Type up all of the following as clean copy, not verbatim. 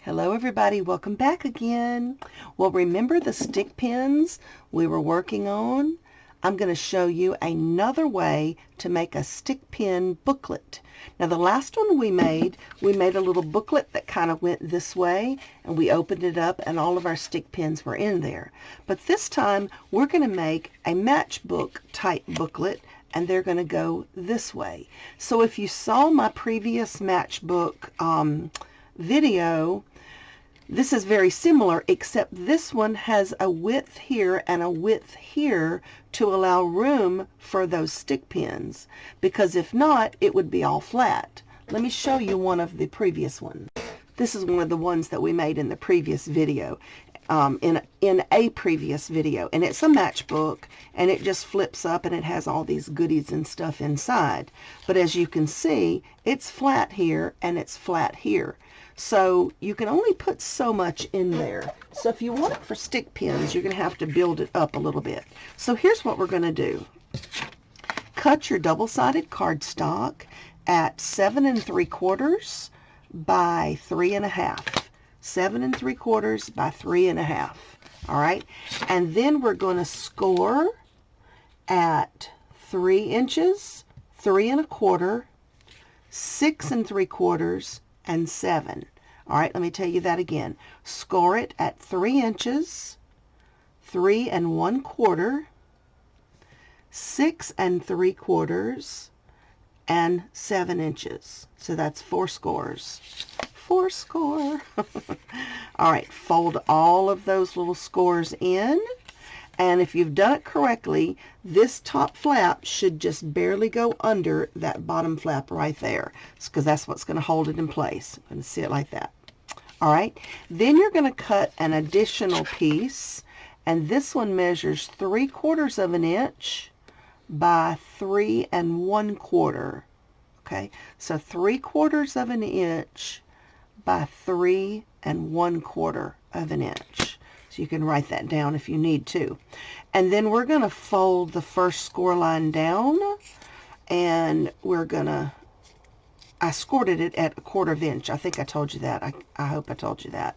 Hello everybody, welcome back again. Well, remember the stick pins we were working on? I'm going to show you another way to make a stick pin booklet. Now the last one we made a little booklet that kind of went this way, and we opened it up and all of our stick pins were in there. But this time we're going to make a matchbook type booklet, and they're going to go this way. So if you saw my previous matchbook video, this is very similar, except this one has a width here and a width here to allow room for those stick pins, because if not, it would be all flat. Let me show you one of the previous ones. This is one of the ones that we made in the previous video, in a previous video, and it's a matchbook, and it just flips up and it has all these goodies and stuff inside. But as you can see, it's flat here and it's flat here. So you can only put so much in there. So if you want it for stick pins, you're going to have to build it up a little bit. So here's what we're going to do. Cut your double-sided cardstock at 7 3/4 by 3 1/2. 7 3/4 by 3 1/2. All right. And then we're going to score at 3 inches, 3 1/4, 6 3/4, and 7. All right, let me tell you that again. Score it at 3 inches, 3 1/4, 6 3/4, and 7 inches. So that's 4 scores. 4 score. All right, fold all of those little scores in. And if you've done it correctly, this top flap should just barely go under that bottom flap right there, because that's what's going to hold it in place. I'm going to see it like that. All right, then you're going to cut an additional piece, and this one measures 3/4 of an inch by 3 1/4. Okay, so 3/4 of an inch by 3 1/4 of an inch. So you can write that down if you need to. And then we're going to fold the first score line down, and we're going to, I scored it at 1/4 inch. I think I told you that. I hope I told you that.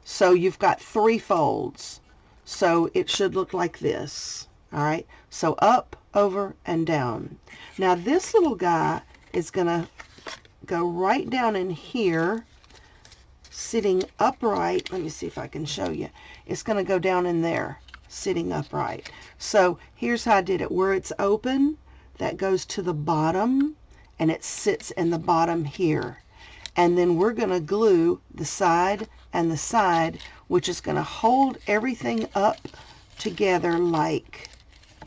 So you've got 3 folds. So it should look like this. All right. So up, over, and down. Now this little guy is going to go right down in here, sitting upright. Let me see if I can show you. It's going to go down in there, sitting upright. So here's how I did it. Where it's open, that goes to the bottom, and it sits in the bottom here. And then we're going to glue the side and the side, which is going to hold everything up together like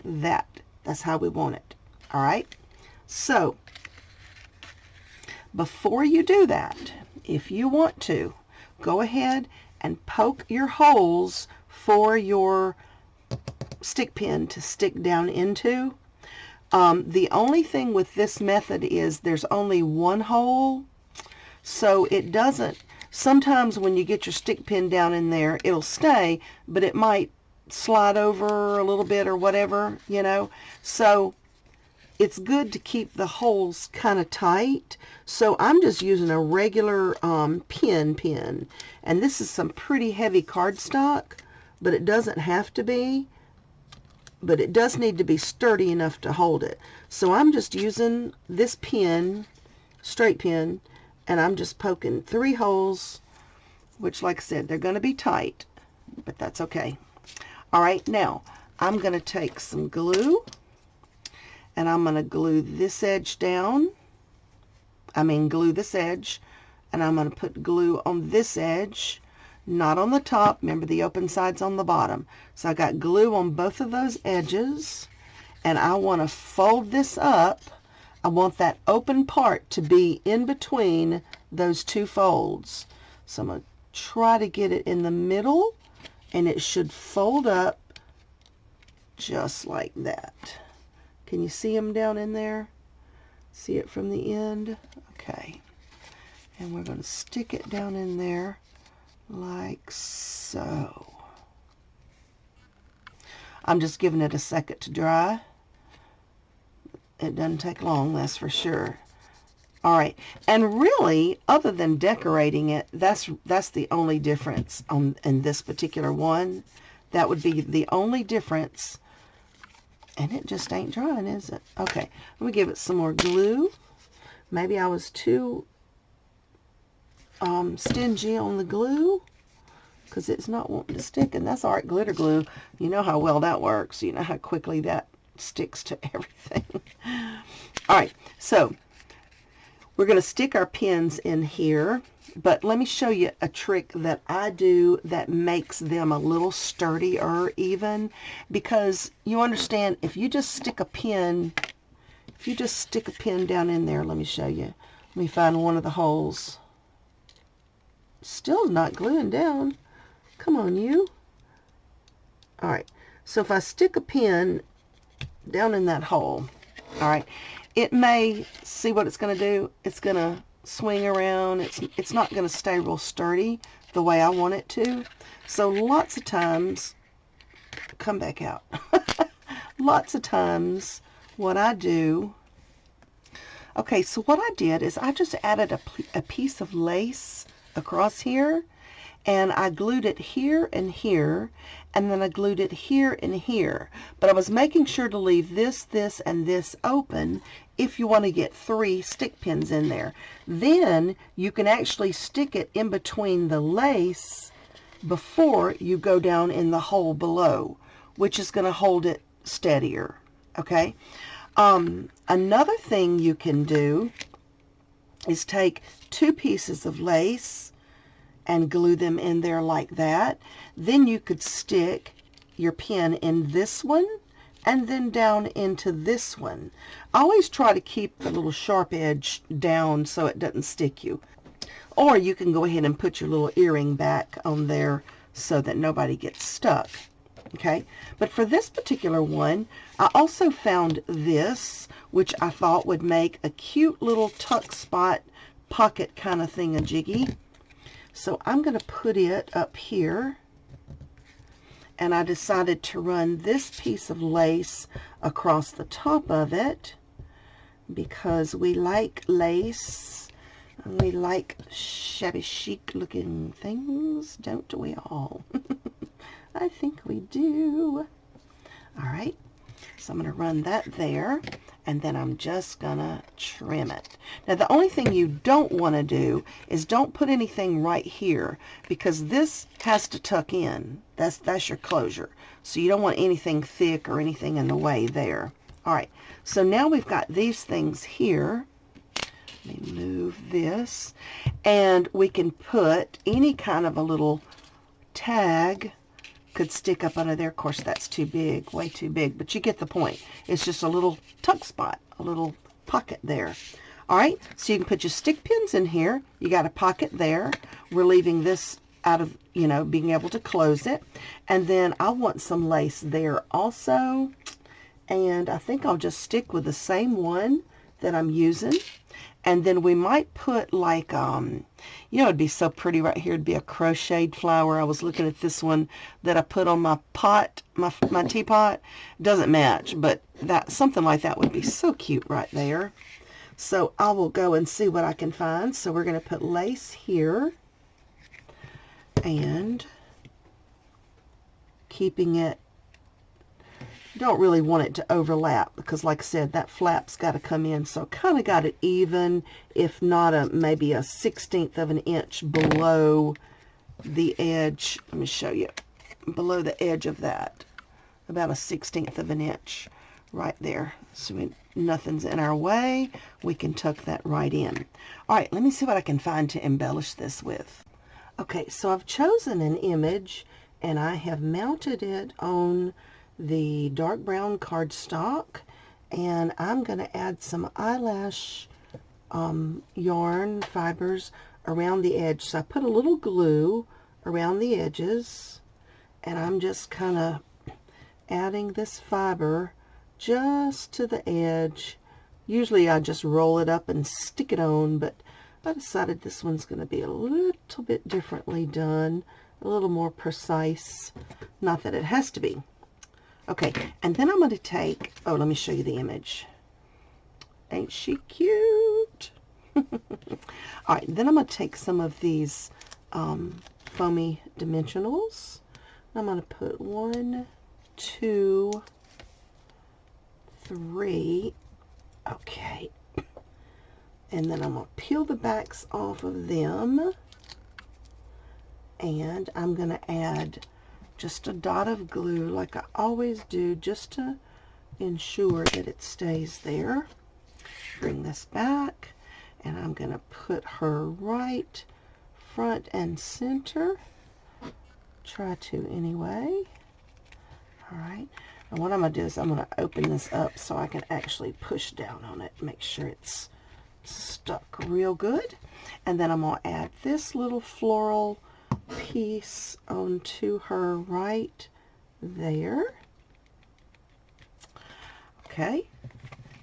that. That's how we want it. All right? So before you do that, if you want to, go ahead and poke your holes for your stick pin to stick down into. The only thing with this method is there's only one hole, so it doesn't, sometimes when you get your stick pin down in there, it'll stay, but it might slide over a little bit or whatever, you know. So it's good to keep the holes kind of tight. So I'm just using a regular pin, and this is some pretty heavy cardstock, but it doesn't have to be, but it does need to be sturdy enough to hold it. So I'm just using this pin, straight pin, and I'm just poking 3 holes, which, like I said, they're going to be tight, but that's okay. All right, now I'm going to take some glue, and I'm going to glue this edge down. Glue this edge, and I'm going to put glue on this edge, not on the top. Remember, the open side's on the bottom. So I got glue on both of those edges, and I want to fold this up. I want that open part to be in between those 2 folds. So I'm going to try to get it in the middle, and it should fold up just like that. Can you see them down in there? See it from the end? Okay. And we're going to stick it down in there like so. I'm just giving it a second to dry. It doesn't take long, that's for sure. All right, and really, other than decorating it, that's the only difference in this particular one. That would be the only difference. And it just ain't drying, is it? Okay, let me give it some more glue. Maybe I was too stingy on the glue, because it's not wanting to stick, and that's art glitter glue. You know how well that works. You know how quickly that sticks to everything. All right, so we're going to stick our pins in here, but let me show you a trick that I do that makes them a little sturdier even, because you understand, if you just stick a pin, down in there, let me show you. Let me find one of the holes. Still not gluing down. Come on, you. All right, so if I stick a pin down in that hole, all right, it may, see what it's going to do? It's going to swing around. It's not going to stay real sturdy the way I want it to. So lots of times, come back out. Lots of times what I do, okay, so what I did is I just added a piece of lace across here, and I glued it here and here, and then I glued it here and here. But I was making sure to leave this, and this open if you want to get 3 stick pins in there. Then you can actually stick it in between the lace before you go down in the hole below, which is going to hold it steadier. Okay. Another thing you can do is take 2 pieces of lace and glue them in there like that. Then you could stick your pin in this one and then down into this one. Always try to keep the little sharp edge down so it doesn't stick you. Or you can go ahead and put your little earring back on there so that nobody gets stuck. Okay, but for this particular one, I also found this, which I thought would make a cute little tuck spot pocket kind of thing-a-jiggy. So I'm going to put it up here, and I decided to run this piece of lace across the top of it because we like lace and we like shabby chic looking things, don't we all? I think we do. All right, so I'm going to run that there, and then I'm just going to trim it. Now, the only thing you don't want to do is don't put anything right here, because this has to tuck in. That's your closure. So you don't want anything thick or anything in the way there. All right, so now we've got these things here. Let me move this, and we can put any kind of a little tag could stick up under there. Of course, that's too big, way too big, but you get the point. It's just a little tuck spot, a little pocket there. All right, so you can put your stick pins in here. You got a pocket there. We're leaving this out of, you know, being able to close it. And then I want some lace there also. And I think I'll just stick with the same one that I'm using. And then we might put like, you know, it'd be so pretty right here. It'd be a crocheted flower. I was looking at this one that I put on my pot, my teapot. Doesn't match, but that something like that would be so cute right there. So I will go and see what I can find. So we're going to put lace here, and keeping it, don't really want it to overlap, because like I said, that flap's got to come in, so kind of got it even, if not maybe a 1/16 of an inch below the edge. Let me show you, below the edge of that, about a 1/16 of an inch right there, so nothing's in our way. We can tuck that right in. All right, let me see what I can find to embellish this with. Okay, so I've chosen an image, and I have mounted it on the dark brown cardstock, and I'm going to add some eyelash yarn fibers around the edge. So I put a little glue around the edges, and I'm just kind of adding this fiber just to the edge. Usually I just roll it up and stick it on, but I decided this one's going to be a little bit differently done, a little more precise. Not that it has to be. Okay, and then I'm going to take, oh, let me show you the image. Ain't she cute? All right, then I'm going to take some of these foamy dimensionals. I'm going to put 1, 2, 3. Okay. And then I'm going to peel the backs off of them. And I'm going to add just a dot of glue like I always do, just to ensure that it stays there. Bring this back, and I'm going to put her right front and center. Try to anyway. All right. And what I'm going to do is I'm going to open this up so I can actually push down on it, make sure it's stuck real good. And then I'm going to add this little floral piece onto her right there. Okay,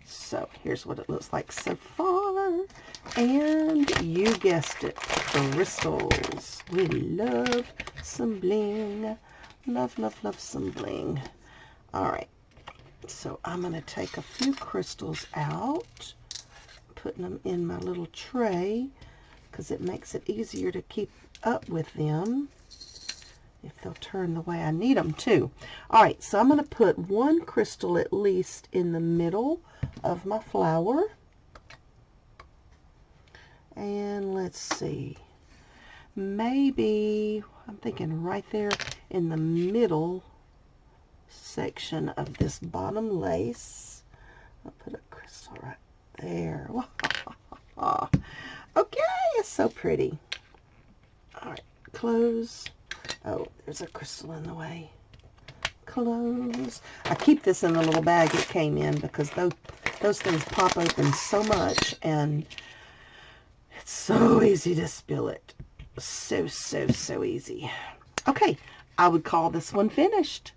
so here's what it looks like so far. And you guessed it, crystals. We love some bling. Love, love, love some bling. All right, so I'm going to take a few crystals out, putting them in my little tray because it makes it easier to keep up with them if they'll turn the way I need them to. All right, so I'm going to put 1 crystal at least in the middle of my flower. And let's see, maybe I'm thinking right there in the middle section of this bottom lace. I'll put a crystal right there. Okay, it's so pretty. All right, close. Oh, there's a crystal in the way. Close. I keep this in the little bag it came in because those things pop open so much, and it's so easy to spill it. So easy. Okay, I would call this one finished.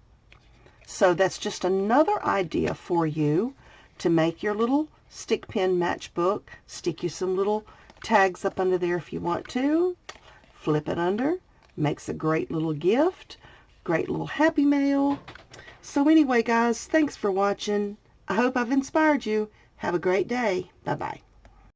So that's just another idea for you to make your little stick pin matchbook. Stick you some little tags up under there if you want to. Flip it under. Makes a great little gift. Great little happy mail. So anyway, guys, thanks for watching. I hope I've inspired you. Have a great day. Bye-bye.